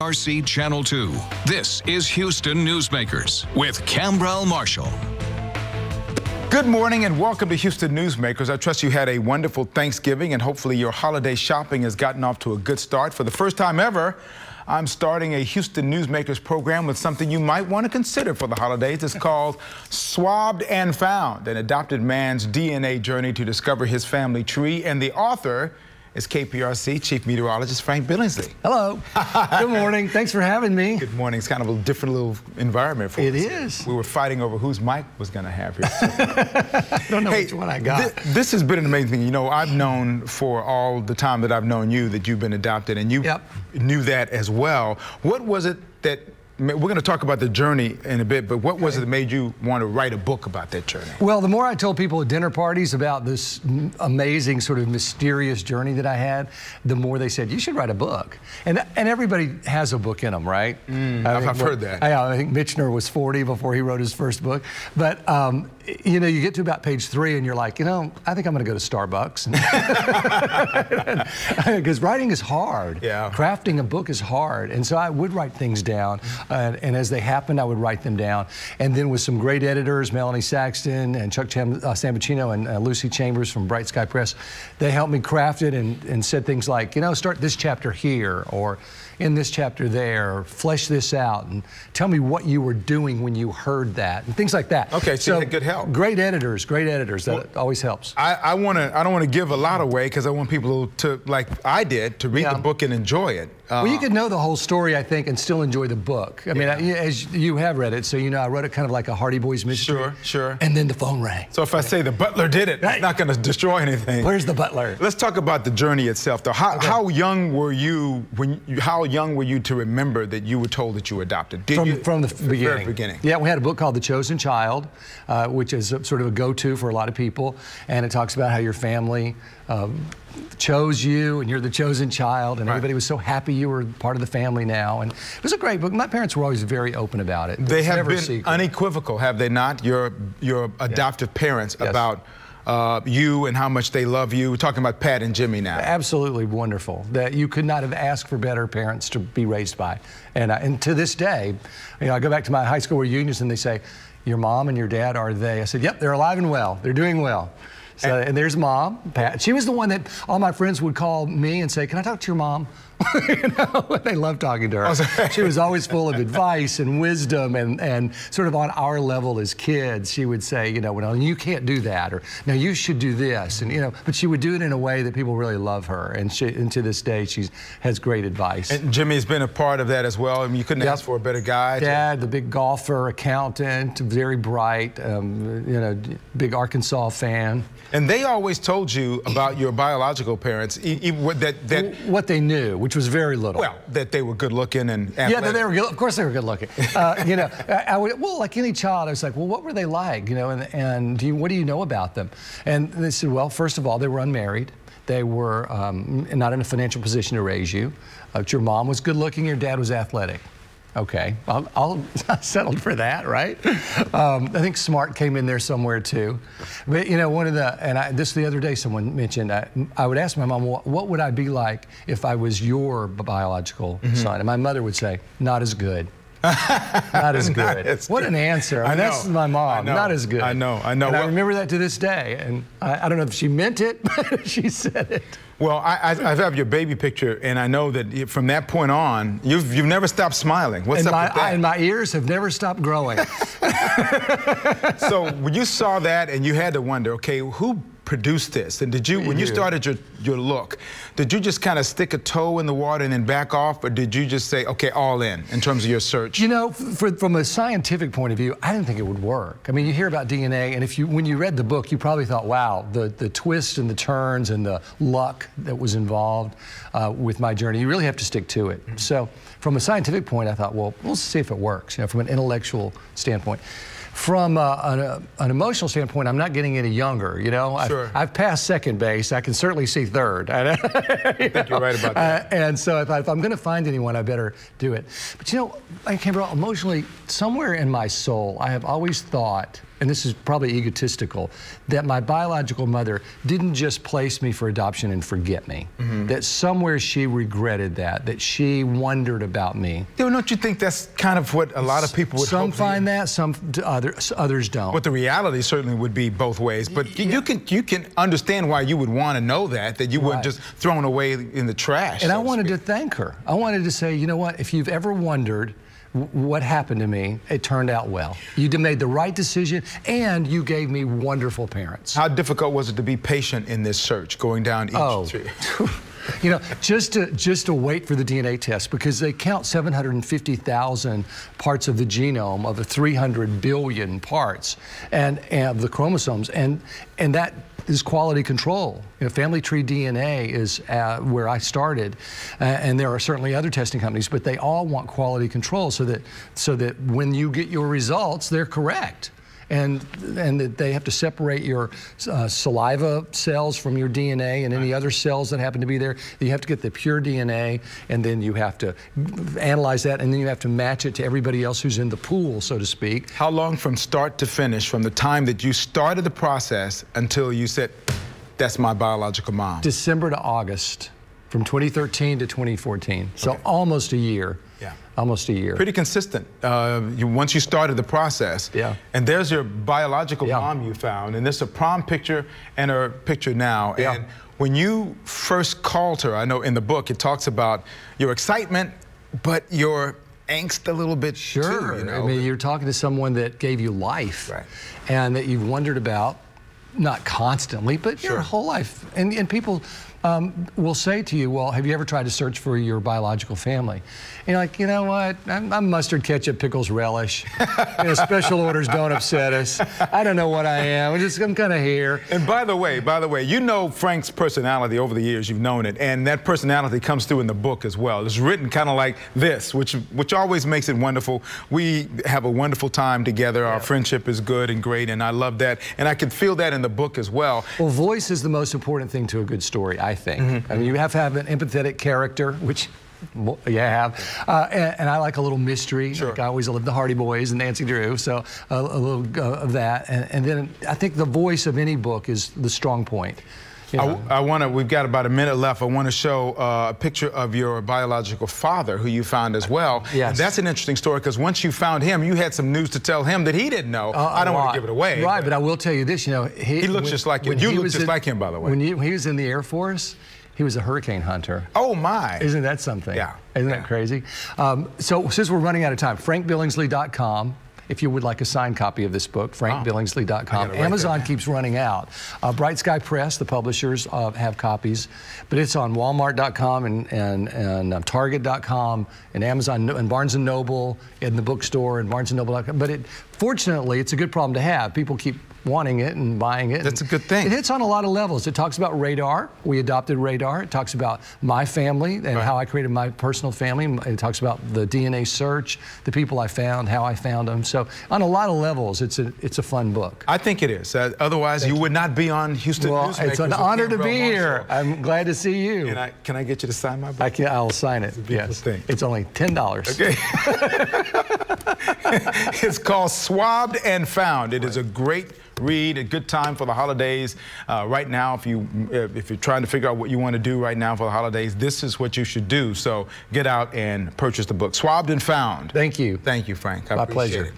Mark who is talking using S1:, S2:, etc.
S1: KPRC Channel 2. This is Houston Newsmakers with Cambrell Marshall.
S2: Good morning and welcome to Houston Newsmakers. I trust you had a wonderful Thanksgiving and hopefully your holiday shopping has gotten off to a good start. For the first time ever, I'm starting a Houston Newsmakers program with something you might want to consider for the holidays. It's called Swabbed and Found, an adopted man's DNA journey to discover his family tree. And the author is KPRC Chief Meteorologist Frank Billingsley.
S3: Hello. Good morning. Thanks for having me.
S2: Good morning. It's kind of a different little environment for us.
S3: It is.
S2: We were fighting over whose mic was going to have here. So.
S3: I don't know which one I got.
S2: This has been an amazing thing. You know, I've known for all the time that I've known you that you've been adopted, and you knew that as well. What was it that, we're going to talk about the journey in a bit, but what was it that made you want to write a book about that journey?
S3: Well, the more I told people at dinner parties about this amazing sort of mysterious journey that I had, the more they said, you should write a book. And everybody has a book in them, right?
S2: I've heard that.
S3: I think Michener was 40 before he wrote his first book. But, you know, you get to about page 3 and you're like, you know, I think I'm going to go to Starbucks. Because writing is hard.
S2: Yeah.
S3: Crafting a book is hard. And so I would write things down. And as they happened, I would write them down. And then with some great editors, Melanie Saxton and Chuck Sambucino and Lucy Chambers from Bright Sky Press, they helped me craft it and said things like, you know, start this chapter here, or in this chapter there, or flesh this out, and tell me what you were doing when you heard that, and things like that.
S2: Okay, so you had good help. Great editors.
S3: That always helps.
S2: I don't want to give a lot away because I want people to, like I did, to read the book and enjoy it.
S3: Well, you could know the whole story, I think, and still enjoy the book. I mean, as you have read it, so you know I wrote it kind of like a Hardy Boys mystery.
S2: Sure.
S3: And then the phone rang.
S2: So if I say the butler did it, it's not going to destroy anything.
S3: Where's the butler?
S2: Let's talk about the journey itself, though. How young were you how young were you to remember that you were told that you were adopted?
S3: From the
S2: very beginning.
S3: Yeah, we had a book called The Chosen Child, which is sort of a go-to for a lot of people, and it talks about how your family chose you, and you're the chosen child, and everybody was so happy you were part of the family now. And it was a great book. My parents were always very open about it.
S2: They have been unequivocal, have they not? Your adoptive parents about you and how much they love you. We're talking about Pat and Jimmy now.
S3: Absolutely wonderful. That you could not have asked for better parents to be raised by. And to this day, you know, I go back to my high school reunions and they say, your mom and your dad, are they? I said, yep, they're alive and well. They're doing well. So, and there's Mom, Pat. She was the one that all my friends would call me and say, can I talk to your mom? You know, they loved talking to her. She was always full of advice and wisdom, and sort of on our level as kids. She would say, you know, well, you can't do that, or no, you should do this, and you know. But she would do it in a way that people really love her, and to this day, she has great advice.
S2: And Jimmy's been a part of that as well. I mean, you couldn't ask for a better guy.
S3: Dad, the big golfer, accountant, very bright, you know, big Arkansas fan.
S2: And they always told you about your biological parents,
S3: what they knew, which was very little.
S2: Well, that they were good looking and athletic.
S3: Yeah, they were good. Of course they were good looking. You know, well, like any child, I was like, well, what were they like? You know, and what do you know about them? And they said, well, first of all, they were unmarried. They were not in a financial position to raise you. Your mom was good looking. Your dad was athletic. Okay, I settled for that, right? I think smart came in there somewhere too. But you know, this the other day someone mentioned, I would ask my mom, what would I be like if I was your biological son? And my mother would say, not as good. Not as good. What an answer. I mean, that's my mom. Not as good.
S2: I know.
S3: And I remember that to this day. And I don't know if she meant it, but she said it.
S2: Well, I have your baby picture, and I know that from that point on, you've never stopped smiling. What's up with that?
S3: And my ears have never stopped growing.
S2: So when you saw that, and you had to wonder, okay, who produced this? And did you, when you started your look, did you just kind of stick a toe in the water and then back off, or did you just say, okay, all in terms of your search?
S3: You know, from a scientific point of view, I didn't think it would work. I mean, you hear about DNA, and when you read the book, you probably thought, wow, the twists and the turns and the luck that was involved with my journey, you really have to stick to it. So from a scientific point, I thought, well, we'll see if it works, you know, from an intellectual standpoint. From an emotional standpoint, I'm not getting any younger, you know. I've passed second base. I can certainly see third. I
S2: think you're right about that.
S3: And so I thought, if I'm going to find anyone, I better do it. But you know, Cambrell, emotionally, somewhere in my soul, I have always thought, and this is probably egotistical, that my biological mother didn't just place me for adoption and forget me. That somewhere she regretted that she wondered about me.
S2: Don't you think that's kind of what a lot of people would
S3: Some
S2: hope
S3: find that, some others don't.
S2: But the reality certainly would be both ways. But you can understand why you would want to know that you weren't just thrown away in the trash.
S3: And I wanted to thank her. I wanted to say, you know what, if you've ever wondered what happened to me, it turned out well. You made the right decision, and you gave me wonderful parents.
S2: How difficult was it to be patient in this search, going down each tree?
S3: You know, just to wait for the DNA test, because they count 750,000 parts of the genome of the 300 billion parts and of the chromosomes, and that is quality control. You know, Family Tree DNA is where I started, and there are certainly other testing companies, but they all want quality control so that when you get your results, they're correct. And that they have to separate your saliva cells from your DNA and any other cells that happen to be there. You have to get the pure DNA, and then you have to analyze that, and then you have to match it to everybody else who's in the pool, so to speak.
S2: How long from start to finish, from the time that you started the process until you said, that's my biological mom?
S3: December to August, from 2013 to 2014. So almost a year.
S2: Yeah.
S3: Almost a year.
S2: Pretty consistent. Once you started the process.
S3: Yeah.
S2: And there's your biological mom you found, and there's a prom picture and her picture now.
S3: Yeah.
S2: And when you first called her, I know in the book it talks about your excitement, but your angst a little bit too. You know?
S3: I mean, you're talking to someone that gave you life, and that you've wondered about, not constantly, but your whole life. And people will say to you, well, have you ever tried to search for your biological family? And you're like, you know what, I'm mustard, ketchup, pickles, relish. You know, special orders don't upset us. I don't know what I am. I'm kind of here.
S2: And by the way, you know Frank's personality over the years. You've known it, and that personality comes through in the book as well. It's written kind of like this, which always makes it wonderful. We have a wonderful time together. Our friendship is good and great, and I love that. And I can feel that in the book as well.
S3: Well, voice is the most important thing to a good story, I think. I mean, you have to have an empathetic character, which you have, and I like a little mystery. Like I always love the Hardy Boys and Nancy Drew, so a little of that. And then I think the voice of any book is the strong point. You know.
S2: We've got about a minute left. I want to show a picture of your biological father, who you found as well.
S3: Yes.
S2: And that's an interesting story, because once you found him, you had some news to tell him that he didn't know. I don't want to give it away.
S3: Right, but I will tell you this, you know.
S2: He looks just like you. You look just like him, by the way.
S3: When he was in the Air Force, he was a hurricane hunter.
S2: Oh, my.
S3: Isn't that something?
S2: Yeah.
S3: Isn't that crazy? So since we're running out of time, frankbillingsley.com. If you would like a signed copy of this book, frankbillingsley.com. Amazon keeps running out. Bright Sky Press, the publishers, have copies, but it's on Walmart.com and Target.com and Amazon and Barnes & Noble, in the bookstore and BarnesandNoble.com. But fortunately, it's a good problem to have. People keep wanting it and buying it.
S2: That's a good thing.
S3: It hits on a lot of levels. It talks about radar. We adopted radar. It talks about my family and how I created my personal family. It talks about the DNA search, the people I found, how I found them. So on a lot of levels, it's a fun book.
S2: I think it is. Otherwise, you would not be on Houston Newsmakers.
S3: It's an honor to be here. I'm glad to see you.
S2: And can I get you to sign my book?
S3: I'll sign it. It's a beautiful thing. It's only $10. Okay.
S2: It's called Swabbed and Found. It is a great read, a good time for the holidays. Right now, if you're trying to figure out what you want to do right now for the holidays, this is what you should do. So get out and purchase the book, Swabbed and Found.
S3: Thank you.
S2: Thank you, Frank.
S3: My pleasure.